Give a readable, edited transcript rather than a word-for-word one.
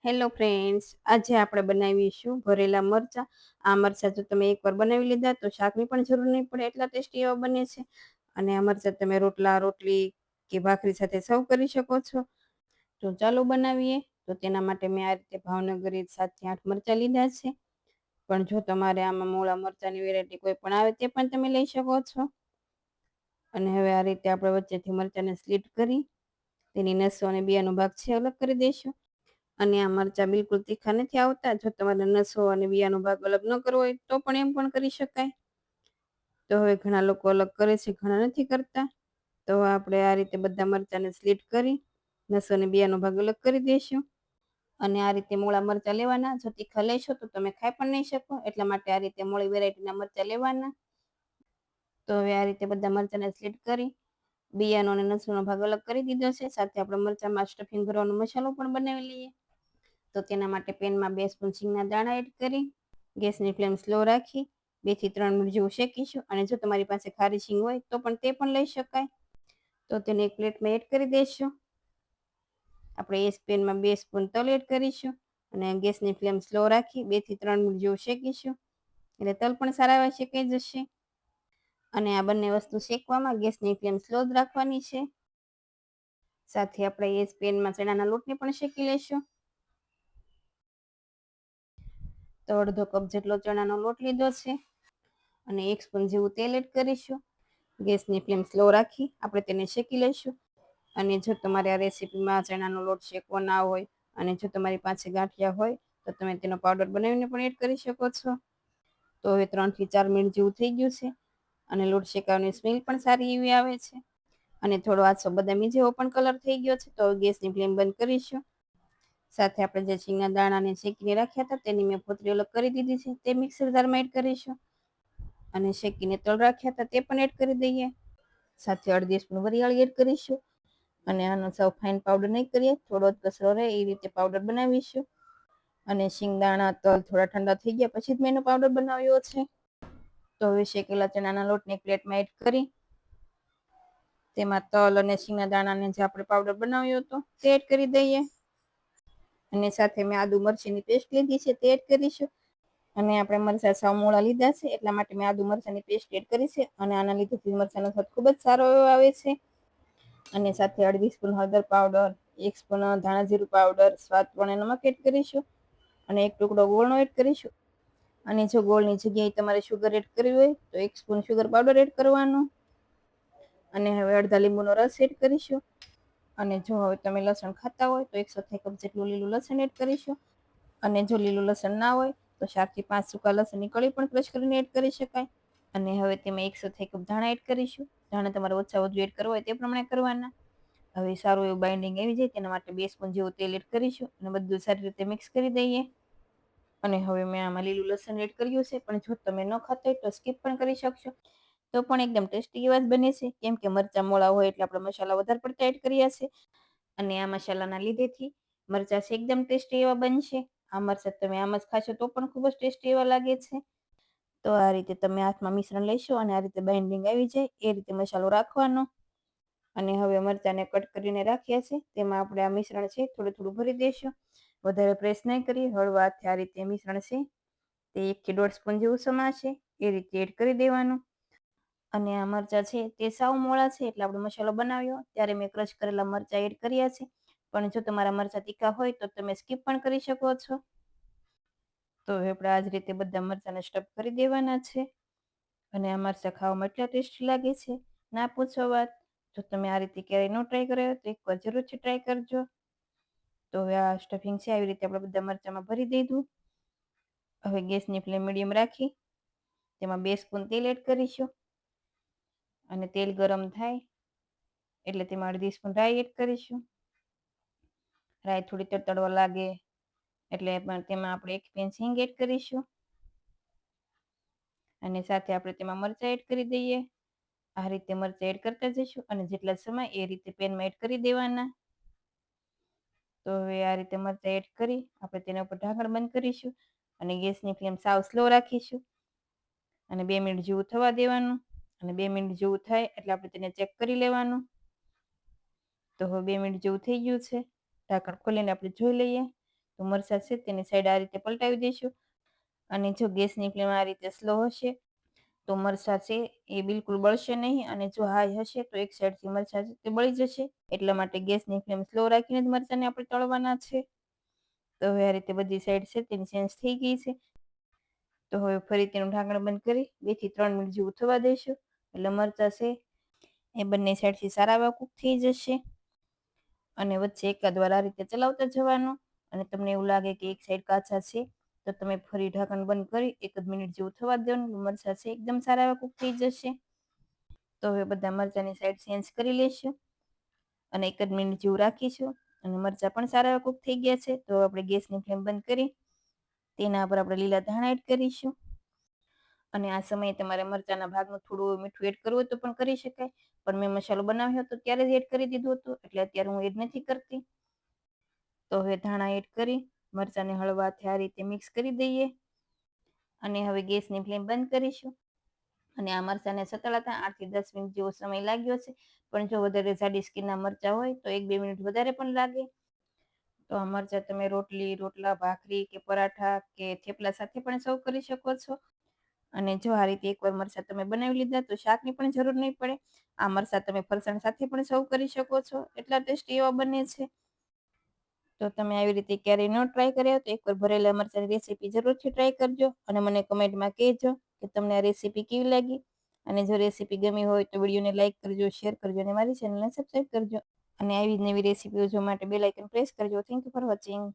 Hello friends, આજે આપણે બનાવીશું ભરેલા મરચાં. આ મરચાં જો તમે એકવાર બનાવી લીધા તો શાકની પણ જરૂર નહીં પડે, એટલા ટેસ્ટી એવા બને છે. અને આ મરચાં તમે રોટલા, રોટલી કે ભાખરી સાથે સર્વ કરી શકો છો. તો ચાલો બનાવીએ. તો તેના માટે મેં આ રીતે ભાવનગરી 7 થી 8 મરચાં લીધા છે. પણ જો તમારે આમાં મોળા મરચાંની વેરાયટી કોઈ પણ આવે તે પણ તમે લઈ શકો છો. અને હવે આ રીતે આપણે વચ્ચેથી મરચાંને સ્લીટ કરી તેની નસો અને બિયાનો ભાગ છે અલગ કરી દઈશું. અને આ મરચાં બિલકુલ તીખા નથી આવતા. જો તમારે નસો અને બિયાનો ભાગ અલગ ન કરવો હોય તો પણ એમ પણ કરી શકાય. તો હવે ઘણા લોકો અલગ કરે છે, ઘણા નથી કરતા. તો આપણે આ રીતે બધા મરચાંને સ્લીટ કરી નસો અને બિયાનો ભાગ અલગ કરી દઈશું. અને આ રીતે મોળા મરચાં લેવાના. જો તીખા લેશો તો તમે ખાઈ પણ નહીં શકો, એટલા માટે આ રીતે મોળી વેરાયટીના મરચાં લેવાના. તો હવે આ રીતે બધા મરચાંને સ્લીટ કરી બિયાનો અને નસોનો ભાગ અલગ કરી દીધો છે. સાથે આપણે મરચાંમાં સ્ટફિંગ ભરવાનો મસાલો પણ બનાવી લઈએ. તો તેના માટે પેનમાં 2 સ્પૂન સિંગના દાણા એડ કરી ગેસની ફ્લેમ સ્લો રાખી 2 થી 3 મિનિટ જેવું શેકીશું. અને જો તમારી પાસે ખારી સિંગ હોય તો પણ તે પણ લઈ શકાય. તો તેને એક પ્લેટમાં એડ કરી દઈશું. આપણે એ પેનમાં 2 સ્પૂન તલ એડ કરીશું અને ગેસની ફ્લેમ સ્લો રાખી 2 થી 3 મિનિટ જેવું શેકીશું. એટલે તલ પણ સારા એવા શેકાઈ જશે. અને આ બંને વસ્તુ શેકવામાં ગેસની ફ્લેમ સ્લો જ રાખવાની છે. સાથે આપણે એ પેનમાં ચણાના લોટને પણ શેકી લઈશું. તો અડધો કપ જેટલો ચણાનો લોટ લીધો છે અને 1 સ્પૂન જેવું તેલ એડ કરીશું. ગેસની ફ્લેમ સ્લો રાખી આપણે તેને શેકી લઈશું. અને જો તમારે આ રેસીપીમાં ચણાનો લોટ શેકવો ના હોય અને જો તમારી પાસે ગાંઠિયા હોય તો તમે તેનો પાવડર બનાવીને પણ એડ કરી શકો છો. તો હવે 3 થી 4 મિનિટ જેવું થઈ ગયું છે અને લોટ શેકાવાની સ્મેલ પણ સારી એવી આવે છે. અને થોડો આછો બદામી જેવો પણ કલર થઈ ગયો છે. તો ગેસની ફ્લેમ બંધ કરીશું. સાથે આપણે જે સિંગના દાણાને શેકીને રાખ્યા હતા તેની મેં ફોતરી અલગ કરી દીધી છે. તે મિક્સર જારમાં એડ કરીશું. અને શેકીને તળ રાખ્યા હતા તે પણ એડ કરી દઈએ. સાથે અડધી સ્પૂન વરિયાળી એડ કરીશું. અને આનો સાવ ફાઇન પાવડર નહીં કરીએ, થોડો જ કચરો રહે એ રીતે પાવડર બનાવીશું. અને શિંગદાણા તલ થોડા ઠંડા થઈ ગયા પછી જ મેં એનો પાવડર બનાવ્યો છે. તો હવે શેકેલા ચણાના લોટને એક પ્લેટમાં એડ કરી તેમાં તલ અને શીંગના દાણાને જે આપણે પાવડર બનાવ્યો હતો તે એડ કરી દઈએ. અને સાથે મેં આદુ મરચીની પેસ્ટ લીધી છે તે એડ કરીશું. અને આપણે મરચાં સાવ મોળા લીધા છે એટલા માટે મેં આદુ મરચાંની પેસ્ટ એડ કરી છે. અને આના લીધે મરચાંનો સ્વાદ ખૂબ જ સારો એવો આવે છે. અને સાથે અડધી સ્પૂન હળદર પાવડર, 1 સ્પૂન ધાણા જીરું પાવડર, સ્વાદ પ્રમાણે નમક એડ કરીશું. અને 1 ટુકડો ગોળનો એડ કરીશું. અને જો ગોળની જગ્યાએ તમારે શુગર એડ કરવી હોય તો 1 સ્પૂન શુગર પાવડર એડ કરવાનો. અને હવે અડધા લીંબુનો રસ એડ કરીશું. અને જો હવે તમે લસણ ખાતા હોય તો 1 કપ જેટલું લીલું લસણ એડ કરીશું. અને જો લીલું લસણ ના હોય તો 4 થી 5 સૂકા લસણની કળી પણ ક્રશ કરીને એડ કરી શકાય. અને હવે તેમાં 1 કપ ધાણા એડ કરીશું. ધાણા તમારે ઓછા વધુ એડ કરવા હોય તે પ્રમાણે કરવાના. હવે સારું એવું બાઇન્ડિંગ આવી જાય તેના માટે 2 સ્પૂન જેવું તેલ એડ કરીશું અને બધું સારી રીતે મિક્સ કરી દઈએ. અને હવે મેં આમાં લીલું લસણ એડ કર્યું છે, પણ જો તમે ન ખાતા હોય તો સ્કીપ પણ કરી શકશો. તો પણ એકદમ ટેસ્ટી એવા જ બને છે. કેમ કે મરચાં મોળા હોય એટલે આપણે મસાલા વધારે પડતા એડ કર્યા છે. અને આ મસાલાના લીધેથી મરચાં છે એકદમ ટેસ્ટી એવા બનશે. આ મરચાં તમે આમ જ ખાશો તો પણ ખૂબ જ ટેસ્ટી એવા લાગે છે. તો આ રીતે તમે હાથમાં મિશ્રણ લેશો અને આ રીતે બાઇન્ડિંગ આવી જાય એ રીતે મસાલો રાખવાનો. અને હવે મરચાંને કટ કરીને રાખ્યા છે તેમાં આપણે આ મિશ્રણ છે થોડું થોડું ભરી દઈશું. વધારે પ્રેસ નહીં કરી, હળવા હાથે આ રીતે મિશ્રણ છે તે 1 થી 1.5 સ્પૂન જેવું સમાશે એ રીતે એડ કરી દેવાનું. અને આ મરચાં છે તે સાવ મોળા છે એટલે આપણે મસાલો બનાવ્યો ત્યારે મેં ક્રશ કરેલા મરચાં એડ કર્યા છે. પણ જો તમારા મરચાં તીખા હોય તો તમે સ્કીપ પણ કરી શકો છો. તો હવે આપણે આ જ રીતે બધા મરચાંને સ્ટફ કરી દેવાના છે. અને આ મરચાં ખાવામાં એટલા ટેસ્ટી લાગે છે, ના પૂછો વાત. જો તમે આ રીતે ક્યારેય ન ટ્રાય કર્યો તો એકવાર જરૂરથી ટ્રાય કરજો. તો હવે આ સ્ટફિંગ છે આવી રીતે આપણે બધા મરચાંમાં ભરી દીધું. હવે ગેસની ફ્લેમ મીડિયમ રાખી તેમાં 2 સ્પૂન તેલ એડ કરીશું. અને તેલ ગરમ થાય એટલે તેમાં અડધી સ્પૂન રાઈ એડ કરીશું. રાઈ થોડી તડતડવા લાગે એટલે તેમાં આપણે 1 પિંચ હિંગ એડ કરીશું. અને સાથે આપણે તેમાં મરચાં એડ કરી દઈએ. આ રીતે મરચાં એડ કરતા જઈશું અને જેટલા સમય એ રીતે પેનમાં એડ કરી દેવાના. તો હવે આ રીતે મરચાં એડ કરી આપણે તેના ઉપર ઢાંકણ બંધ કરીશું અને ગેસની ફ્લેમ સાવ સ્લો રાખીશું. અને 2 મિનિટ જેવું થવા દેવાનું. અને 2 મિનિટ જેવું થાય એટલે આપણે તેને ચેક કરી લેવાનું. તો હવે 2 મિનિટ જેવું થઈ ગયું છે. ઢાંકણ ખોલીને આપણે જોઈ લઈએ તો મરચાં છે તેની સાઈડ આ રીતે પલટાવી દઈશું. અને જો ગેસની ફ્લેમ આ રીતે સ્લો હશે તો મરચાં છે એ બિલકુલ બળશે નહીં, અને જો હાઈ હશે તો એક સાઈડથી મરચાં છે તે બળી જશે. એટલા માટે ગેસની ફ્લેમ સ્લો રાખીને જ મરચાંને આપણે તળવાના છે. તો હવે આ રીતે બધી સાઈડ છે તેની ચેન્જ થઈ ગઈ છે. તો હવે ફરી તેનું ઢાંકણ બંધ કરી 2 થી 3 મિનિટ જેવું થવા દઈશું. એટલે મરચાં છે એ બંને સાઈડથી સારા એવા કૂક થઈ જશે. અને વચ્ચે એકાદ વાર આ રીતે ચલાવતા જવાનું. અને તમને એવું લાગે કે એક સાઈડ કાચા છે તો તમે ફરી ઢાંકણ બંધ કરી 1 મિનિટ જેવું થવા દેવાનું. મરચાં છે એકદમ સારા એવા કૂક થઈ જશે. તો હવે બધા મરચાંની સાઈડ ચેન્જ કરી લેશું અને 1 મિનિટ જેવું રાખીશું. અને મરચાં પણ સારા એવા કૂક થઈ ગયા છે. તો આપણે ગેસની ફ્લેમ બંધ કરી તેના પર આપણે લીલા ધાણા એડ કરીશું. અને આ સમયે તમારે મરચાંના ભાગનું થોડું મીઠું એડ કરવું હોય તો પણ કરી શકાય, પણ મેં મસાલો બનાવ્યો હતો ત્યારે જ એડ કરી દીધું હતું, એટલે અત્યારે હું એડ નથી કરતી. તો હવે ધાણા એડ કરી મરચાંને હળવાથી આ રીતે મિક્સ કરી દઈએ. અને હવે ગેસની ફ્લેમ બંધ કરીશું. અને આ મરચાંને સતળાતા 8 થી 10 મિનિટ જેવો સમય લાગ્યો છે. પણ જો વધારે જાડી સ્કીનના મરચાં હોય તો 1-2 મિનિટ વધારે પણ લાગે. તો આ મરચાં તમે રોટલી, રોટલા, ભાખરી કે પરાઠા કે થેપલા સાથે પણ સર્વ કરી શકો છો. અને જો આ રીતે એકવાર મરચાં તમે બનાવી લીધા તો શાકની પણ જરૂર નહીં પડે. આ મરચાં તમે ફરસાણ સાથે પણ સર્વ કરી શકો છો. એટલા ટેસ્ટી એવા બને છે. તો તમે આવી રીતે ક્યારેય ન ટ્રાય કર્યા તો એકવાર ભરેલા મરચાંની રેસીપી જરૂરથી ટ્રાય કરજો અને મને કમેન્ટમાં કહેજો કે તમને આ રેસીપી કેવી લાગી. અને જો રેસીપી ગમી હોય તો વિડીયોને લાઇક કરજો, શેર કરજો અને મારી ચેનલને સબસ્ક્રાઈબ કરજો. અને આવી જ નવી રેસીપીઓ જોવા માટે બેલ આઇકન પ્રેસ કરજો. Thank you for watching.